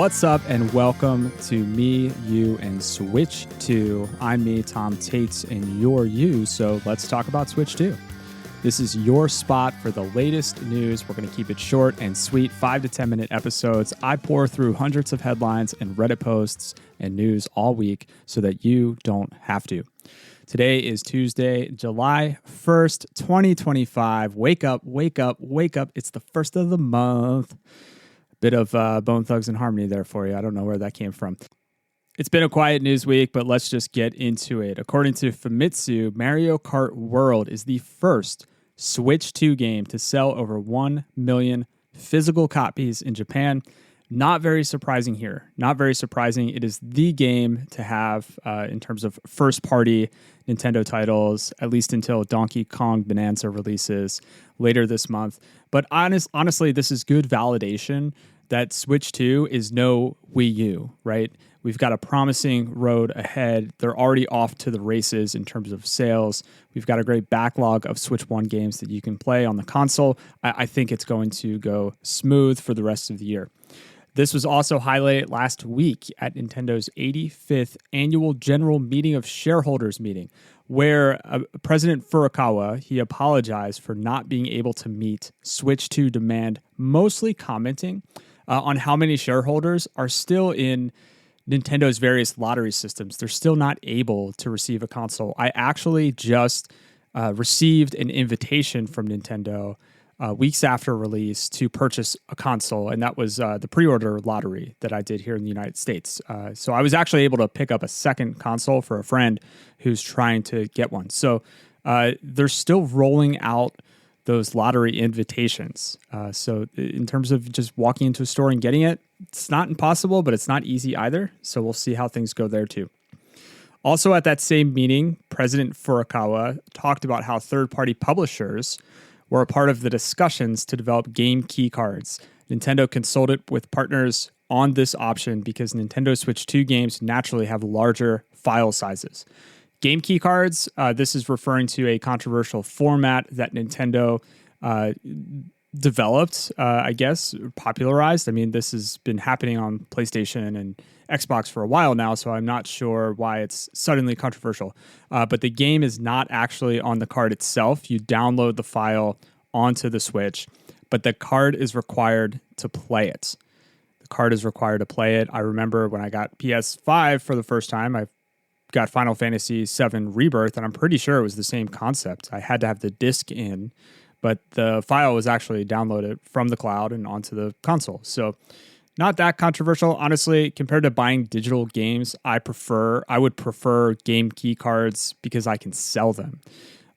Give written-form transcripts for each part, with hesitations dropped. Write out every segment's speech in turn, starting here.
What's up, and welcome to Me, You, and Switch 2. I'm me, Tom Tates, and you're you, so let's talk about Switch 2. This is your spot for the latest news. We're going to keep it short and sweet, 5 to 10 minute episodes. I pour through hundreds of headlines and Reddit posts and news all week so that you don't have to. Today is Tuesday, July 1st, 2025. Wake up, wake up, wake up. It's the first of the month. Bit of Bone Thugs and Harmony there for you. I don't know where that came from. It's been a quiet news week, but let's just get into it. According to Famitsu, Mario Kart World is the first Switch 2 game to sell over 1 million physical copies in Japan. Not very surprising here. Not very surprising. It is the game to have in terms of first-party Nintendo titles, at least until Donkey Kong Bonanza releases later this month. But honestly, this is good validation that Switch 2 is no Wii U, right? We've got a promising road ahead. They're already off to the races in terms of sales. We've got a great backlog of Switch 1 games that you can play on the console. I think it's going to go smooth for the rest of the year. This was also highlighted last week at Nintendo's 85th Annual General Meeting of Shareholders meeting, where President Furukawa, he apologized for not being able to meet Switch 2 demand, mostly commenting on how many shareholders are still in Nintendo's various lottery systems. They're still not able to receive a console. I actually just received an invitation from Nintendo weeks after release to purchase a console, and that was the pre-order lottery that I did here in the United States. So I was actually able to pick up a second console for a friend who's trying to get one. So they're still rolling out those lottery invitations. So in terms of just walking into a store and getting it, it's not impossible, but it's not easy either. So we'll see how things go there too. Also at that same meeting, President Furukawa talked about how third-party publishers were a part of the discussions to develop game key cards. Nintendo consulted with partners on this option because Nintendo Switch 2 games naturally have larger file sizes. Game key cards, this is referring to a controversial format that Nintendo developed, popularized. I mean, this has been happening on PlayStation and Xbox for a while now, so I'm not sure why it's suddenly controversial. But the game is not actually on the card itself. You download the file onto the Switch, but the card is required to play it. The card is required to play it. I remember when I got PS5 for the first time, I got Final Fantasy VII Rebirth, and I'm pretty sure it was the same concept. I had to have the disc in, but the file was actually downloaded from the cloud and onto the console. So not that controversial. Honestly, compared to buying digital games, I would prefer game key cards because I can sell them.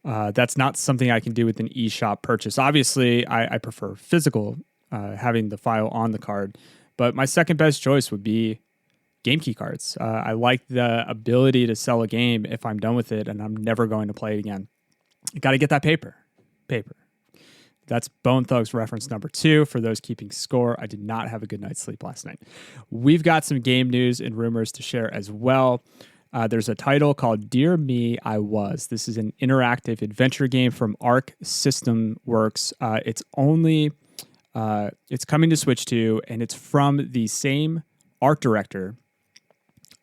That's not something I can do with an eShop purchase. Obviously, I prefer physical, having the file on the card, but my second best choice would be game key cards. I like the ability to sell a game if I'm done with it and I'm never going to play it again. You got to get that paper. That's Bone Thugs reference number 2. For those keeping score, I did not have a good night's sleep last night. We've got some game news and rumors to share as well. There's a title called Dear Me, I Was. This is an interactive adventure game from Arc System Works. It's coming to Switch 2, and it's from the same art director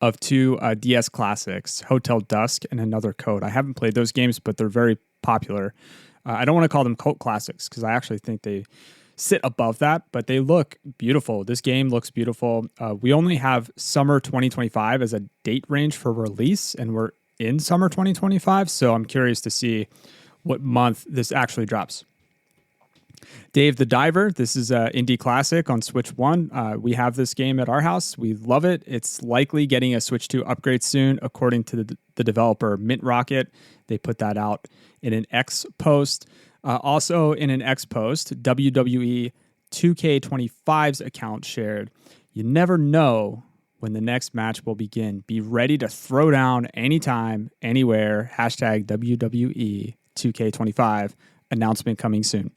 of 2 DS classics, Hotel Dusk and Another Code. I haven't played those games, but they're very popular. I don't want to call them cult classics because I actually think they sit above that, but they look beautiful. This game looks beautiful. We only have summer 2025 as a date range for release, and we're in summer 2025, so I'm curious to see what month this actually drops. Dave the Diver, this is an indie classic on Switch 1. We have this game at our house. We love it. It's likely getting a Switch 2 upgrade soon, according to the developer Mint Rocket. They put that out in an X post. Also in an X post, WWE 2K25's account shared, "You never know when the next match will begin. Be ready to throw down anytime, anywhere. Hashtag WWE 2K25. Announcement coming soon."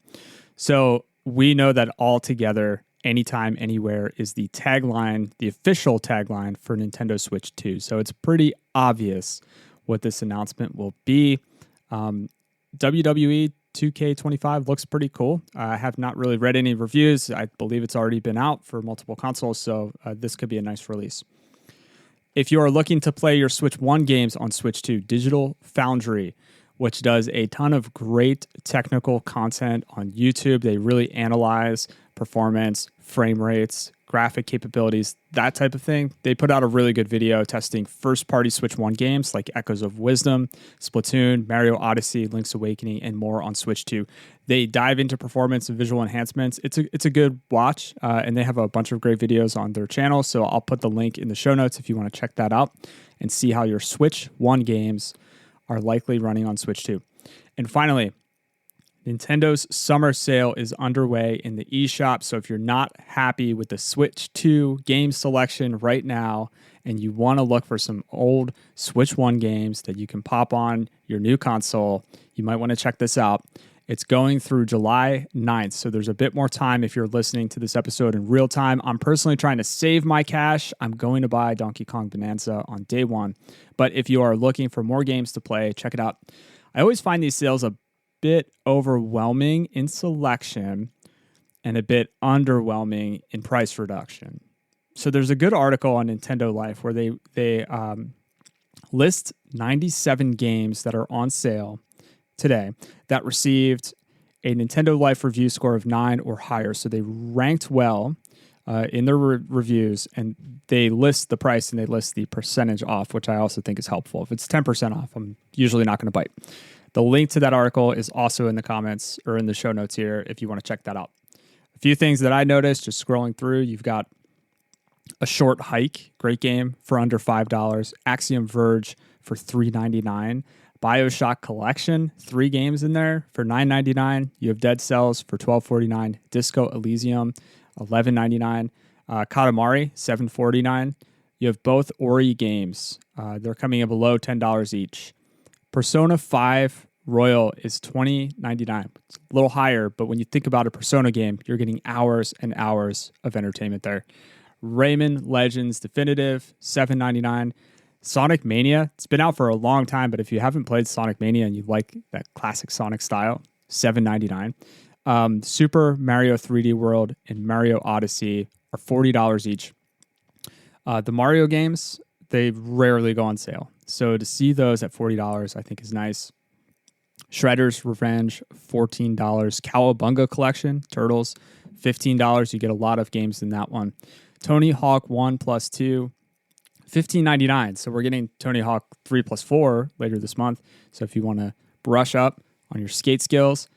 So we know that altogether, anytime, anywhere is the tagline, the official tagline for Nintendo Switch 2. So it's pretty obvious what this announcement will be. WWE 2K25 looks pretty cool. I have not really read any reviews. I believe it's already been out for multiple consoles, so this could be a nice release. If you are looking to play your Switch 1 games on Switch 2, Digital Foundry, which does a ton of great technical content on YouTube. They really analyze performance, frame rates, graphic capabilities, that type of thing. They put out a really good video testing first-party Switch 1 games like Echoes of Wisdom, Splatoon, Mario Odyssey, Link's Awakening, and more on Switch 2. They dive into performance and visual enhancements. It's a good watch, and they have a bunch of great videos on their channel, so I'll put the link in the show notes if you want to check that out and see how your Switch 1 games are likely running on Switch 2. And finally, Nintendo's summer sale is underway in the eShop. So if you're not happy with the Switch 2 game selection right now and you want to look for some old Switch 1 games that you can pop on your new console, you might want to check this out. It's going through July 9th, so there's a bit more time if you're listening to this episode in real time. I'm personally trying to save my cash. I'm going to buy Donkey Kong Bonanza on day one. But if you are looking for more games to play, check it out. I always find these sales a bit overwhelming in selection and a bit underwhelming in price reduction. So there's a good article on Nintendo Life where they list 97 games that are on sale today that received a Nintendo Life review score of 9 or higher. So they ranked well in their reviews, and they list the price and they list the percentage off, which I also think is helpful. If it's 10% off, I'm usually not going to bite. The link to that article is also in the comments or in the show notes here if you want to check that out. A few things that I noticed just scrolling through, you've got A Short Hike, great game for under $5, Axiom Verge for $3.99, BioShock Collection, 3 games in there for $9.99. You have Dead Cells for $12.49, Disco Elysium, $11.99, Katamari, $7.49. You have both Ori games. They're coming in below $10 each. Persona 5 Royal is $20.99. It's a little higher, but when you think about a Persona game, you're getting hours and hours of entertainment there. Rayman Legends Definitive, $7.99. Sonic Mania, it's been out for a long time, but if you haven't played Sonic Mania and you like that classic Sonic style, $7.99. Super Mario 3D World and Mario Odyssey are $40 each. The Mario games, they rarely go on sale. So to see those at $40, I think is nice. Shredder's Revenge, $14. Cowabunga Collection, Turtles, $15. You get a lot of games in that one. Tony Hawk 1 plus 2, $15.99. So we're getting Tony Hawk 3 plus 4 later this month. So if you want to brush up on your skate skills,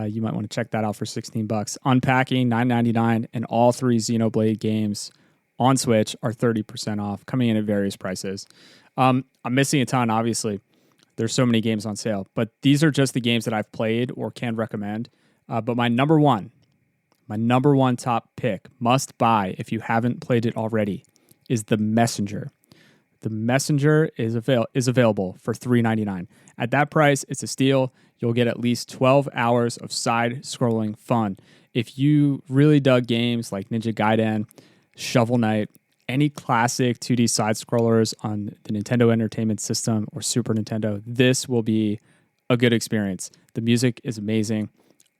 you might want to check that out for $16. Unpacking, $9.99. And all 3 Xenoblade games on Switch are 30% off, coming in at various prices. I'm missing a ton, obviously. There's so many games on sale. But these are just the games that I've played or can recommend. But my number one top pick, must buy if you haven't played it already, is The Messenger. The Messenger is available for $3.99. At that price, it's a steal. You'll get at least 12 hours of side-scrolling fun. If you really dug games like Ninja Gaiden, Shovel Knight, any classic 2D side-scrollers on the Nintendo Entertainment System or Super Nintendo, this will be a good experience. The music is amazing.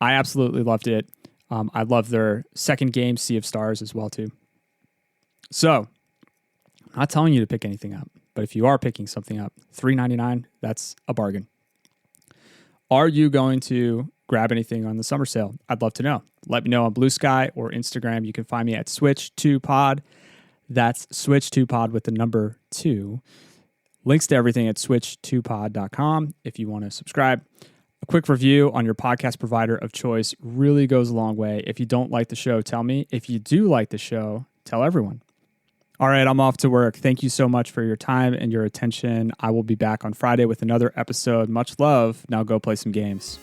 I absolutely loved it. I love their second game, Sea of Stars, as well, too. So, I'm not telling you to pick anything up, but if you are picking something up, $3.99, that's a bargain. Are you going to grab anything on the summer sale? I'd love to know. Let me know on Blue Sky or Instagram. You can find me at Switch2Pod. That's Switch2Pod with the number 2. Links to everything at switch2pod.com if you want to subscribe. A quick review on your podcast provider of choice really goes a long way. If you don't like the show, tell me. If you do like the show, tell everyone. All right, I'm off to work. Thank you so much for your time and your attention. I will be back on Friday with another episode. Much love. Now go play some games.